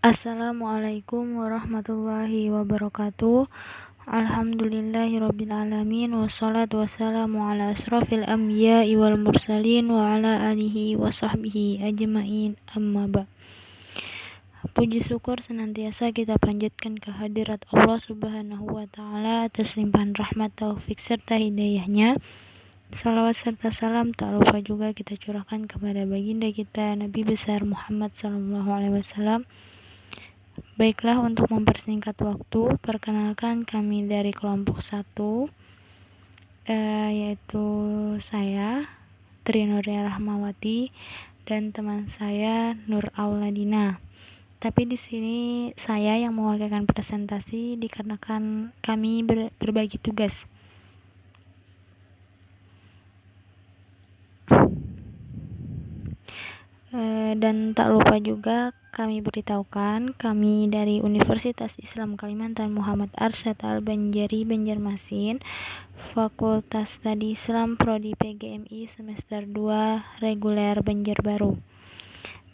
Assalamualaikum warahmatullahi wabarakatuh. Alhamdulillahirabbil alamin wassalatu wassalamu ala asrofil anbiya'i wal mursalin wa ala alihi wa sahbihi ajmain amma ba'. Puji syukur senantiasa kita panjatkan kehadirat Allah Subhanahu wa taala atas limpahan rahmat, taufik serta hidayahnya. Salawat serta salam tak lupa juga kita curahkan kepada baginda kita Nabi besar Muhammad sallallahu alaihi wasallam. Baiklah, untuk mempersingkat waktu, perkenalkan kami dari kelompok 1, yaitu saya, Trinuria Rahmawati, dan teman saya Nur Auladina. Tapi di sini saya yang mewakilkan presentasi dikarenakan kami berbagi tugas. Dan tak lupa juga kami beritahukan kami dari Universitas Islam Kalimantan Muhammad Arsyad Al-Banjari Banjarmasin, Fakultas Studi Islam Prodi PGMI semester 2 reguler Banjarbaru.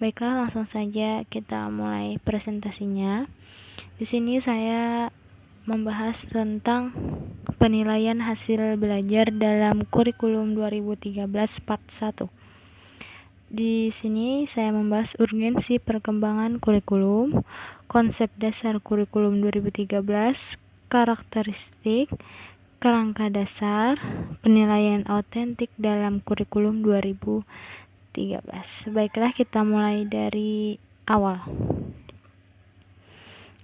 Baiklah, langsung saja kita mulai presentasinya. Di sini saya membahas tentang penilaian hasil belajar dalam kurikulum 2013 part 1. Di sini saya membahas urgensi perkembangan kurikulum, konsep dasar kurikulum 2013, karakteristik, kerangka dasar, penilaian autentik dalam kurikulum 2013. Baiklah, kita mulai dari awal.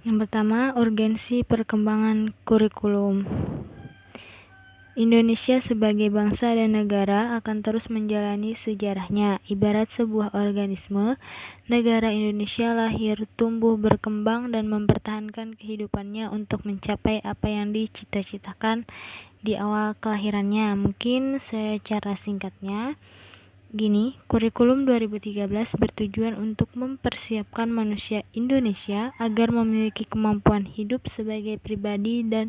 Yang pertama, urgensi perkembangan kurikulum. Indonesia sebagai bangsa dan negara akan terus menjalani sejarahnya. Ibarat sebuah organisme, negara Indonesia lahir, tumbuh, berkembang, dan mempertahankan kehidupannya untuk mencapai apa yang dicita-citakan di awal kelahirannya. Mungkin secara singkatnya, gini, kurikulum 2013 bertujuan untuk mempersiapkan manusia Indonesia agar memiliki kemampuan hidup sebagai pribadi dan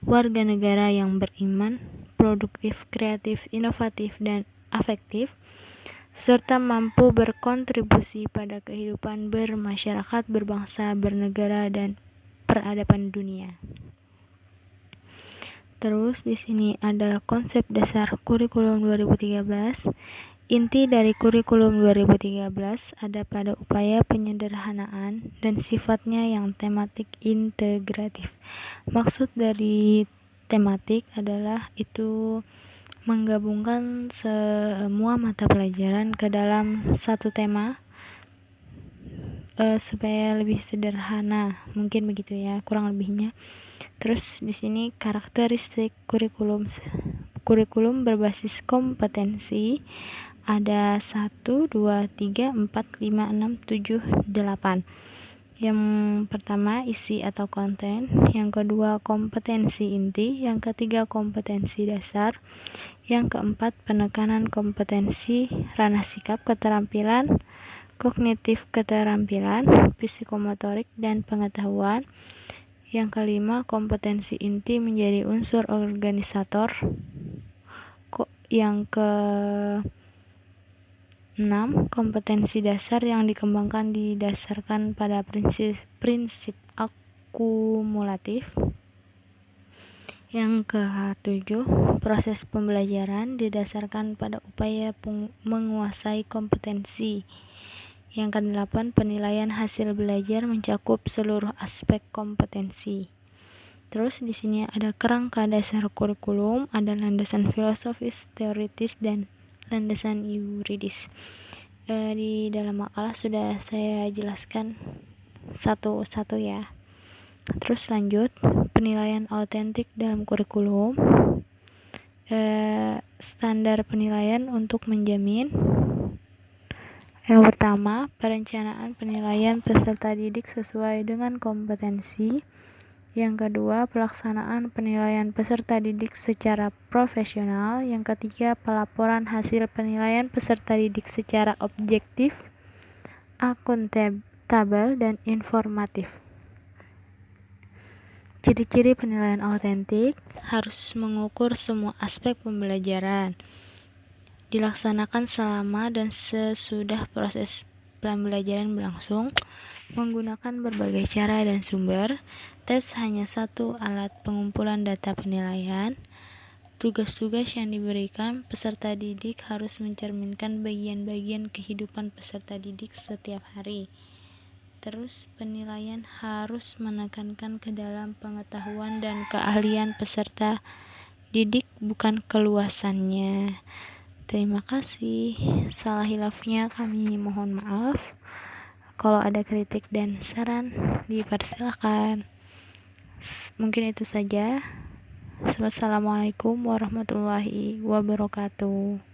warga negara yang beriman, produktif, kreatif, inovatif, dan afektif, serta mampu berkontribusi pada kehidupan bermasyarakat, berbangsa, bernegara, dan peradaban dunia. Terus di sini ada konsep dasar kurikulum 2013. Inti dari kurikulum 2013 ada pada upaya penyederhanaan dan sifatnya yang tematik integratif. Maksud dari tematik adalah itu menggabungkan semua mata pelajaran ke dalam satu tema supaya lebih sederhana, mungkin begitu ya, kurang lebihnya. Terus di sini karakteristik kurikulum berbasis kompetensi ada 1, 2, 3, 4, 5, 6, 7, 8. Yang pertama isi atau konten, yang kedua kompetensi inti, yang ketiga kompetensi dasar, yang keempat penekanan kompetensi ranah sikap, keterampilan kognitif, keterampilan psikomotorik dan pengetahuan. Yang kelima kompetensi inti menjadi unsur organisator. Yang ke 6. Kompetensi dasar yang dikembangkan didasarkan pada prinsip akumulatif. Yang ke-7. Proses pembelajaran didasarkan pada upaya menguasai kompetensi. Yang ke-8. Penilaian hasil belajar mencakup seluruh aspek kompetensi. Terus di sini ada kerangka dasar kurikulum, ada landasan filosofis, teoritis, dan landasan yuridis. Di dalam makalah sudah saya jelaskan satu-satu ya. Terus lanjut, penilaian autentik dalam kurikulum. Standar penilaian untuk menjamin. Yang pertama, perencanaan penilaian peserta didik sesuai dengan kompetensi. Yang kedua, pelaksanaan penilaian peserta didik secara profesional. Yang ketiga, pelaporan hasil penilaian peserta didik secara objektif, akuntabel, dan informatif. Ciri-ciri penilaian autentik harus mengukur semua aspek pembelajaran, dilaksanakan selama dan sesudah proses pembelajaran berlangsung menggunakan berbagai cara dan sumber. Tes hanya satu alat pengumpulan data penilaian. Tugas-tugas yang diberikan peserta didik harus mencerminkan bagian-bagian kehidupan peserta didik setiap hari. Terus penilaian harus menekankan ke dalam pengetahuan dan keahlian peserta didik, bukan keluasannya. Terima kasih. Salah hilafnya kami mohon maaf. Kalau ada kritik dan saran dipersilakan. Mungkin itu saja. Wassalamualaikum warahmatullahi wabarakatuh.